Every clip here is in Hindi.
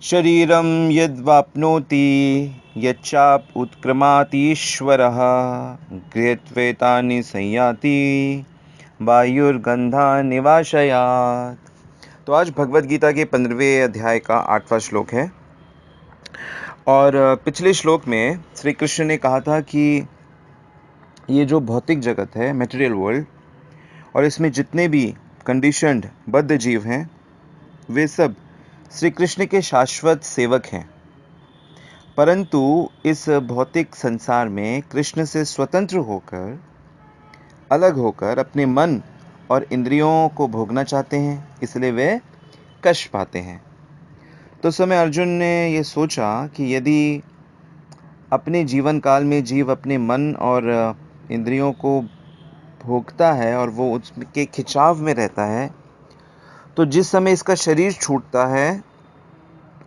शरीरं यद्वाप्नोति यच्चाप उत्क्रमातीश्वरः गृहीत्वेतानि संयाति वायुर्गंधा निवाशयात्। तो आज भगवद गीता के 15वें अध्याय का 8वां श्लोक है। और पिछले श्लोक में श्री कृष्ण ने कहा था कि ये जो भौतिक जगत है, मटेरियल वर्ल्ड, और इसमें जितने भी कंडीशनड बद्ध जीव हैं, वे सब श्री कृष्ण के शाश्वत सेवक हैं। परंतु इस भौतिक संसार में कृष्ण से स्वतंत्र होकर, अलग होकर अपने मन और इंद्रियों को भोगना चाहते हैं, इसलिए वे कष्ट पाते हैं। तो उस समय अर्जुन ने ये सोचा कि यदि अपने जीवन काल में जीव अपने मन और इंद्रियों को भोगता है और वो उसके खिंचाव में रहता है, तो जिस समय इसका शरीर छूटता है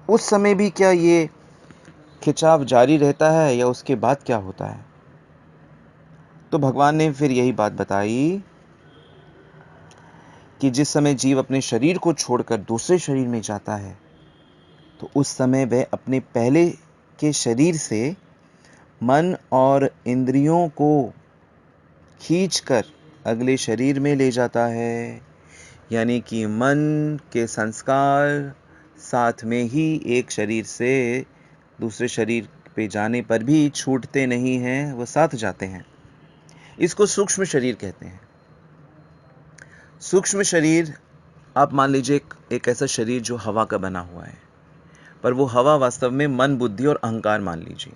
उस समय भी क्या ये खिंचाव जारी रहता है या उसके बाद क्या होता है? तो भगवान ने फिर यही बात बताई कि जिस समय जीव अपने शरीर को छोड़कर दूसरे शरीर में जाता है, तो उस समय वह अपने पहले के शरीर से मन और इंद्रियों को खींचकर अगले शरीर में ले जाता है। यानी कि मन के संस्कार साथ में ही एक शरीर से दूसरे शरीर पे जाने पर भी छूटते नहीं हैं, वो साथ जाते हैं। इसको सूक्ष्म शरीर कहते हैं। सूक्ष्म शरीर आप मान लीजिए एक ऐसा शरीर जो हवा का बना हुआ है, पर वो हवा वास्तव में मन, बुद्धि और अहंकार मान लीजिए,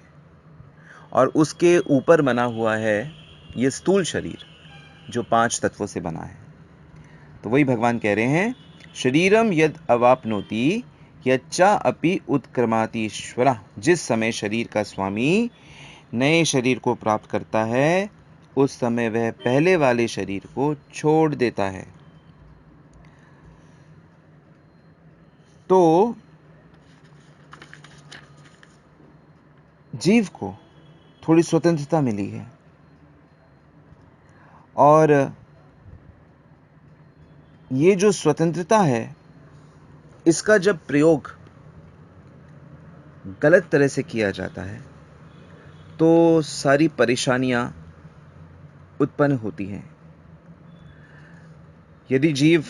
और उसके ऊपर बना हुआ है ये स्थूल शरीर जो 5 तत्वों से बना है। तो वही भगवान कह रहे हैं, शरीरम यद अवाप्नोति यच्चा अपि उत्क्रमातीश्वरः। जिस समय शरीर का स्वामी नए शरीर को प्राप्त करता है, उस समय वह पहले वाले शरीर को छोड़ देता है। तो जीव को थोड़ी स्वतंत्रता मिली है, और ये जो स्वतंत्रता है, इसका जब प्रयोग गलत तरह से किया जाता है तो सारी परेशानियां उत्पन्न होती हैं। यदि जीव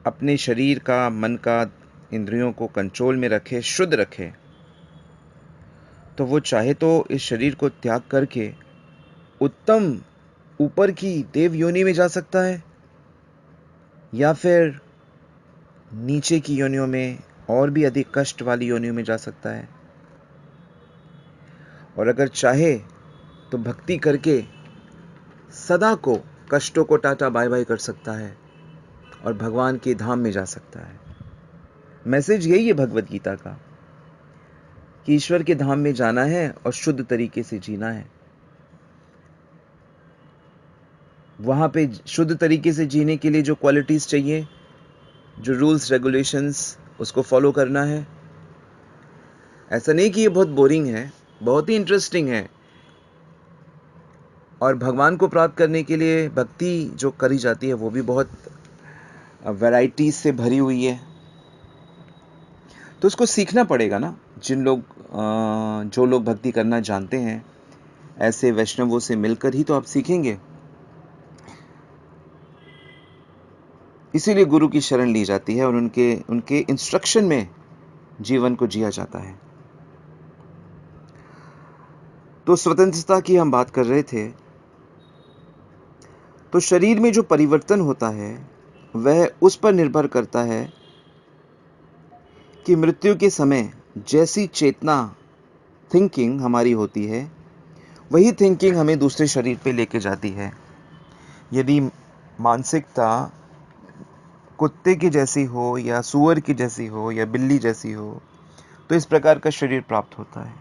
अपने शरीर का, मन का, इंद्रियों को कंट्रोल में रखे, शुद्ध रखे, तो वो चाहे तो इस शरीर को त्याग करके उत्तम ऊपर की देव योनि में जा सकता है, या फिर नीचे की योनियों में और भी अधिक कष्ट वाली योनियों में जा सकता है। और अगर चाहे तो भक्ति करके सदा को कष्टों को टाटा बाय बाय कर सकता है और भगवान के धाम में जा सकता है। मैसेज यही है भगवद गीता का कि ईश्वर के धाम में जाना है और शुद्ध तरीके से जीना है। वहां पे शुद्ध तरीके से जीने के लिए जो क्वालिटीज चाहिए, जो रूल्स रेगुलेशंस, उसको फॉलो करना है। ऐसा नहीं कि ये बहुत बोरिंग है, बहुत ही इंटरेस्टिंग है। और भगवान को प्राप्त करने के लिए भक्ति जो करी जाती है वो भी बहुत वैरायटीज से भरी हुई है। तो उसको सीखना पड़ेगा ना। जो लोग भक्ति करना जानते हैं, ऐसे वैष्णवों से मिलकर ही तो आप सीखेंगे। इसीलिए गुरु की शरण ली जाती है और उनके इंस्ट्रक्शन में जीवन को जिया जाता है। तो स्वतंत्रता की हम बात कर रहे थे। तो शरीर में जो परिवर्तन होता है वह उस पर निर्भर करता है कि मृत्यु के समय जैसी चेतना, थिंकिंग हमारी होती है, वही थिंकिंग हमें दूसरे शरीर पे लेके जाती है। यदि मानसिकता कुत्ते की जैसी हो या सूअर की जैसी हो या बिल्ली जैसी हो, तो इस प्रकार का शरीर प्राप्त होता है।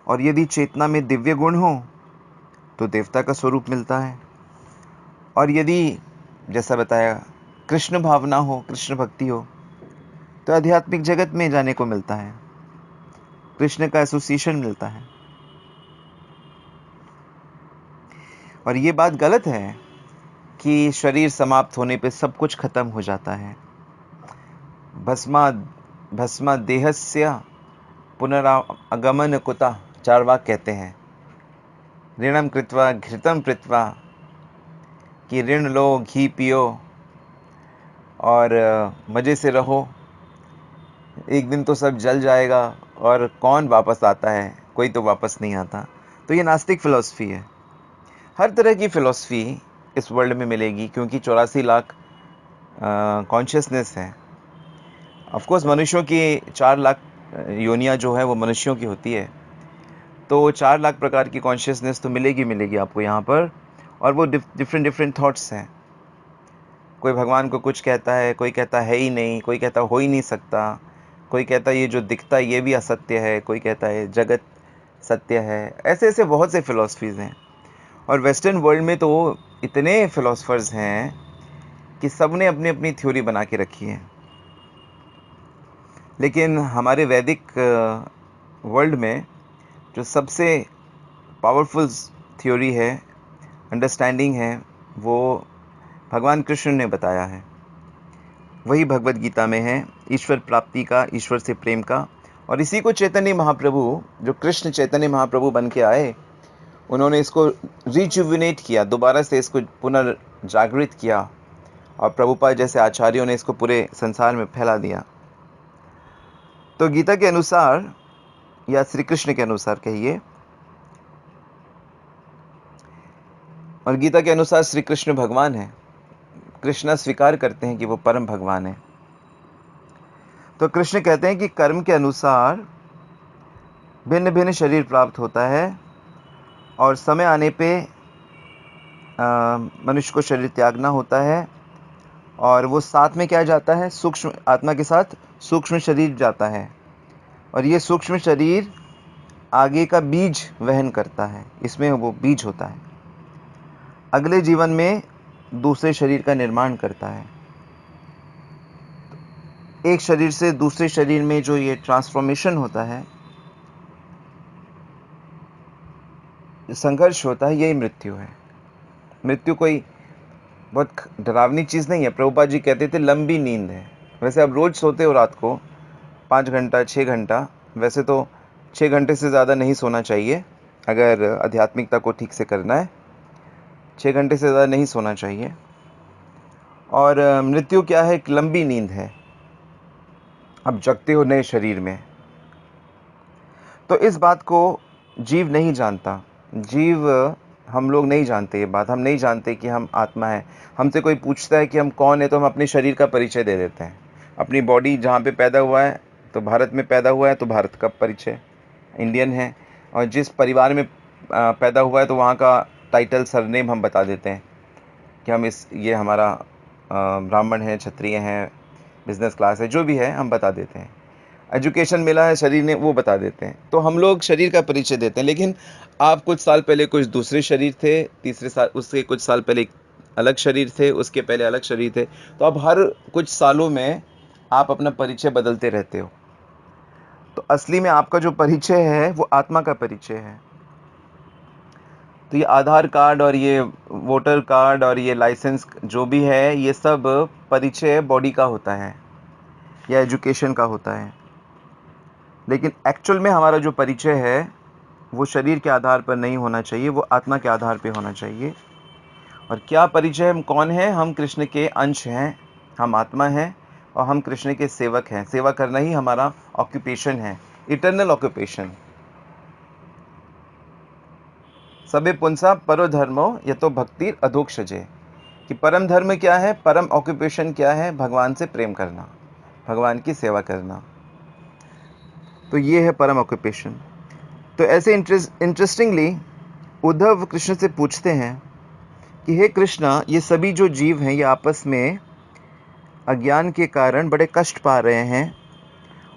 और यदि चेतना में दिव्य गुण हो तो देवता का स्वरूप मिलता है। और यदि जैसा बताया कृष्ण भावना हो, कृष्ण भक्ति हो, तो आध्यात्मिक जगत में जाने को मिलता है, कृष्ण का एसोसिएशन मिलता है। और ये बात गलत है कि शरीर समाप्त होने पे सब कुछ खत्म हो जाता है, भस्मा भस्मा देहस्य पुनरागमन कुतः, चार्वाक कहते हैं। ऋणम कृत्वा घृतम कृत्वा, कि ऋण लो घी पियो और मज़े से रहो, एक दिन तो सब जल जाएगा और कौन वापस आता है, कोई तो वापस नहीं आता। तो ये नास्तिक फ़िलॉसफी है। हर तरह की फ़िलॉसफी इस वर्ल्ड में मिलेगी, क्योंकि 84 लाख कॉन्शियसनेस है। ऑफ कोर्स मनुष्यों की 4 लाख योनियाँ जो है वो मनुष्यों की होती है, तो 4 लाख प्रकार की कॉन्शियसनेस तो मिलेगी आपको यहाँ पर, और वो डिफरेंट थॉट्स हैं। कोई भगवान को कुछ कहता है, कोई कहता है ही नहीं, कोई कहता हो ही नहीं सकता, कोई कहता है ये जो दिखता है ये भी असत्य है, कोई कहता है जगत सत्य है। ऐसे ऐसे बहुत से फ़िलॉसफीज़ हैं, और वेस्टर्न वर्ल्ड में तो इतने फ़िलोसफर्स हैं कि सब ने अपनी अपनी थ्योरी बना के रखी है। लेकिन हमारे वैदिक वर्ल्ड में जो सबसे पावरफुल थ्योरी है, अंडरस्टैंडिंग है, वो भगवान कृष्ण ने बताया है। वही भगवत गीता में है, ईश्वर प्राप्ति का, ईश्वर से प्रेम का। और इसी को चैतन्य महाप्रभु, जो कृष्ण चैतन्य महाप्रभु बन के आए, उन्होंने इसको रिजुविनेट किया, दोबारा से इसको पुनर्जागृत किया, और प्रभुपाद जैसे आचार्यों ने इसको पूरे संसार में फैला दिया। तो गीता के अनुसार, या श्री कृष्ण के अनुसार कहिए, और गीता के अनुसार श्री कृष्ण भगवान है। कृष्ण स्वीकार करते हैं कि वो परम भगवान है। तो कृष्ण कहते हैं कि कर्म के अनुसार भिन्न भिन्न शरीर प्राप्त होता है, और समय आने पे मनुष्य को शरीर त्यागना होता है, और वो साथ में क्या जाता है, सूक्ष्म आत्मा के साथ सूक्ष्म शरीर जाता है, और ये सूक्ष्म शरीर आगे का बीज वहन करता है, इसमें वो बीज होता है, अगले जीवन में दूसरे शरीर का निर्माण करता है। एक शरीर से दूसरे शरीर में जो ये ट्रांसफॉर्मेशन होता है, संघर्ष होता है, यही मृत्यु है। मृत्यु कोई बहुत डरावनी चीज़ नहीं है। प्रभुपाद जी कहते थे लंबी नींद है। वैसे आप रोज़ सोते हो रात को 5 घंटा 6 घंटा, वैसे तो 6 घंटे से ज़्यादा नहीं सोना चाहिए अगर आध्यात्मिकता को ठीक से करना है। 6 घंटे से ज़्यादा नहीं सोना चाहिए। और मृत्यु क्या है, एक लंबी नींद है। अब जगते हो नए शरीर में। तो इस बात को जीव नहीं जानता। जीव, हम लोग नहीं जानते ये बात। हम नहीं जानते कि हम आत्मा है। हमसे कोई पूछता है कि हम कौन है, तो हम अपने शरीर का परिचय दे देते हैं। अपनी बॉडी जहाँ पे पैदा हुआ है, तो भारत में पैदा हुआ है तो भारत का परिचय, इंडियन है। और जिस परिवार में पैदा हुआ है तो वहाँ का टाइटल, सरनेम हम बता देते हैं कि हम ये हमारा ब्राह्मण है, क्षत्रिय हैं, बिजनेस क्लास है, जो भी है हम बता देते हैं। एजुकेशन मिला है शरीर ने, वो बता देते हैं। तो हम लोग शरीर का परिचय देते हैं। लेकिन आप कुछ साल पहले कुछ दूसरे शरीर थे, तीसरे साल उससे कुछ साल पहले एक अलग शरीर थे, उसके पहले अलग शरीर थे। तो अब हर कुछ सालों में आप अपना परिचय बदलते रहते हो। तो असली में आपका जो परिचय है वो आत्मा का परिचय है। तो ये आधार कार्ड और ये वोटर कार्ड और ये लाइसेंस जो भी है, ये सब परिचय बॉडी का होता है या एजुकेशन का होता है। लेकिन एक्चुअल में हमारा जो परिचय है वो शरीर के आधार पर नहीं होना चाहिए, वो आत्मा के आधार पर होना चाहिए। और क्या परिचय, हम कौन हैं? हम कृष्ण के अंश हैं, हम आत्मा हैं, और हम कृष्ण के सेवक हैं। सेवा करना ही हमारा ऑक्यूपेशन है, इटर्नल ऑक्यूपेशन। सबे पुंसा परो धर्मो यतो भक्ति अधोक्षजे, कि परम धर्म क्या है, परम ऑक्यूपेशन क्या है? भगवान से प्रेम करना, भगवान की सेवा करना। तो ये है परम ऑक्यूपेशन। तो ऐसे इंटरेस्टिंगली उद्धव कृष्ण से पूछते हैं कि हे कृष्णा, ये सभी जो जीव हैं ये आपस में अज्ञान के कारण बड़े कष्ट पा रहे हैं,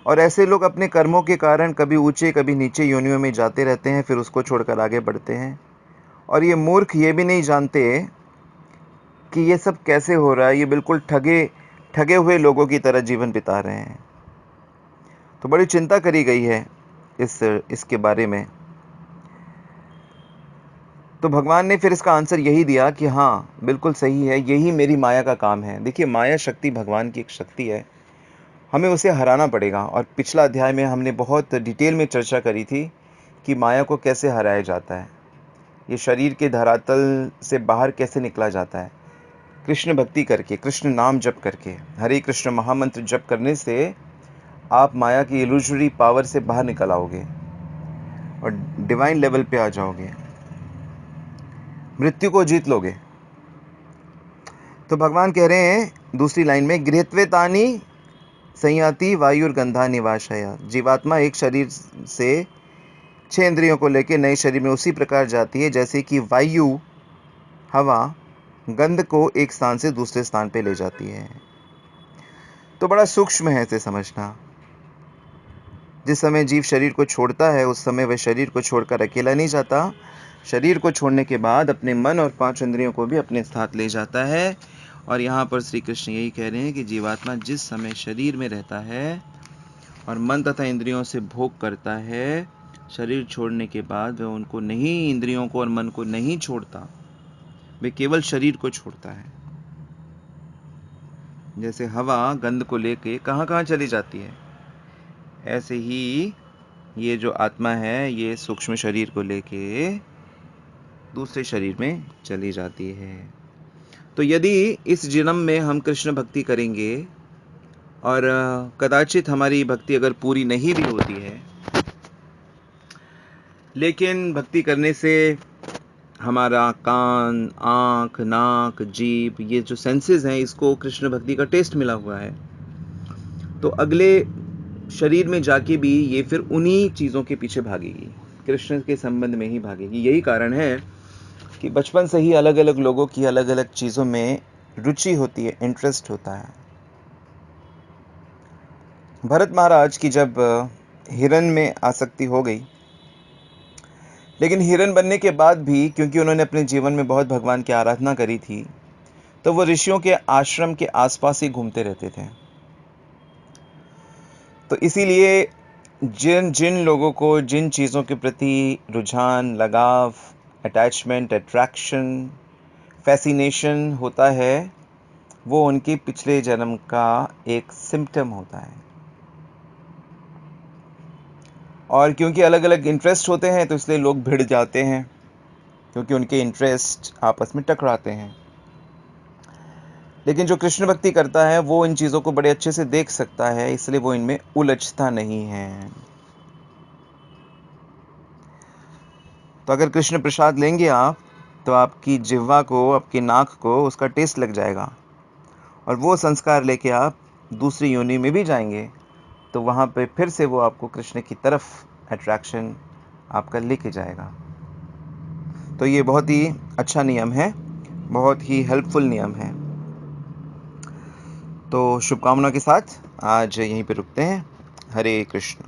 और ऐसे लोग अपने कर्मों के कारण कभी ऊंचे कभी नीचे योनियों में जाते रहते हैं, फिर उसको छोड़कर आगे बढ़ते हैं। और ये मूर्ख ये भी नहीं जानते कि ये सब कैसे हो रहा है। ये बिल्कुल ठगे हुए लोगों की तरह जीवन बिता रहे हैं। तो बड़ी चिंता करी गई है इसके बारे में। तो भगवान ने फिर इसका आंसर यही दिया कि हाँ बिल्कुल सही है, यही मेरी माया का काम है। देखिए, माया शक्ति भगवान की एक शक्ति है, हमें उसे हराना पड़ेगा। और पिछला अध्याय में हमने बहुत डिटेल में चर्चा करी थी कि माया को कैसे हराया जाता है, ये शरीर के धरातल से बाहर कैसे निकला जाता है। कृष्ण भक्ति करके, कृष्ण नाम जप करके, हरे कृष्ण महामंत्र जप करने से आप माया की इल्यूजरी पावर से बाहर निकल आओगे और डिवाइन लेवल पे आ जाओगे, मृत्यु को जीत लोगे। तो भगवान कह रहे हैं दूसरी लाइन में, गृहत्वेतानि संयाति वायुर्गंधा निवाशया। जीवात्मा एक शरीर से 6 इंद्रियों को लेकर नए शरीर में उसी प्रकार जाती है जैसे कि वायु, हवा, गंध को एक स्थान से दूसरे स्थान पे ले जाती है। तो बड़ा सूक्ष्म है इसे समझना। जिस समय जीव शरीर को छोड़ता है उस समय वह शरीर को छोड़कर अकेला नहीं जाता, शरीर को छोड़ने के बाद अपने मन और 5 इंद्रियों को भी अपने साथ ले जाता है। और यहाँ पर श्री कृष्ण यही कह रहे हैं कि जीवात्मा जिस समय शरीर में रहता है और मन तथा इंद्रियों से भोग करता है, शरीर छोड़ने के बाद वह उनको नहीं, इंद्रियों को और मन को नहीं छोड़ता, वे केवल शरीर को छोड़ता है। जैसे हवा गंध को लेके कहाँ कहाँ चली जाती है, ऐसे ही ये जो आत्मा है ये सूक्ष्म शरीर को लेके दूसरे शरीर में चली जाती है। तो यदि इस जन्म में हम कृष्ण भक्ति करेंगे और कदाचित हमारी भक्ति अगर पूरी नहीं भी होती है, लेकिन भक्ति करने से हमारा कान, आँख, नाक, जीभ, ये जो सेंसेस हैं, इसको कृष्ण भक्ति का टेस्ट मिला हुआ है, तो अगले शरीर में जाके भी ये फिर उन्हीं चीज़ों के पीछे भागेगी, कृष्ण के संबंध में ही भागेगी। यही कारण है कि बचपन से ही अलग अलग लोगों की अलग अलग चीज़ों में रुचि होती है, इंटरेस्ट होता है। भरत महाराज की जब हिरन में आसक्ति हो गई, लेकिन हिरन बनने के बाद भी क्योंकि उन्होंने अपने जीवन में बहुत भगवान की आराधना करी थी, तो वो ऋषियों के आश्रम के आसपास ही घूमते रहते थे। तो इसीलिए जिन जिन लोगों को जिन चीज़ों के प्रति रुझान, लगाव, अटैचमेंट, अट्रैक्शन, फैसिनेशन होता है, वो उनके पिछले जन्म का एक सिम्पटम होता है। और क्योंकि अलग अलग इंटरेस्ट होते हैं तो इसलिए लोग भिड़ जाते हैं, क्योंकि उनके इंटरेस्ट आपस में टकराते हैं। लेकिन जो कृष्ण भक्ति करता है वो इन चीज़ों को बड़े अच्छे से देख सकता है, इसलिए वो इनमें उलझता नहीं है। तो अगर कृष्ण प्रसाद लेंगे आप, तो आपकी जिह्वा को, आपकी नाक को उसका टेस्ट लग जाएगा, और वो संस्कार लेके आप दूसरी योनि में भी जाएंगे, तो वहाँ पे फिर से वो आपको कृष्ण की तरफ अट्रैक्शन आपका लेके जाएगा। तो ये बहुत ही अच्छा नियम है, बहुत ही हेल्पफुल नियम है। तो शुभकामना के साथ आज यहीं पे रुकते हैं। हरे कृष्ण।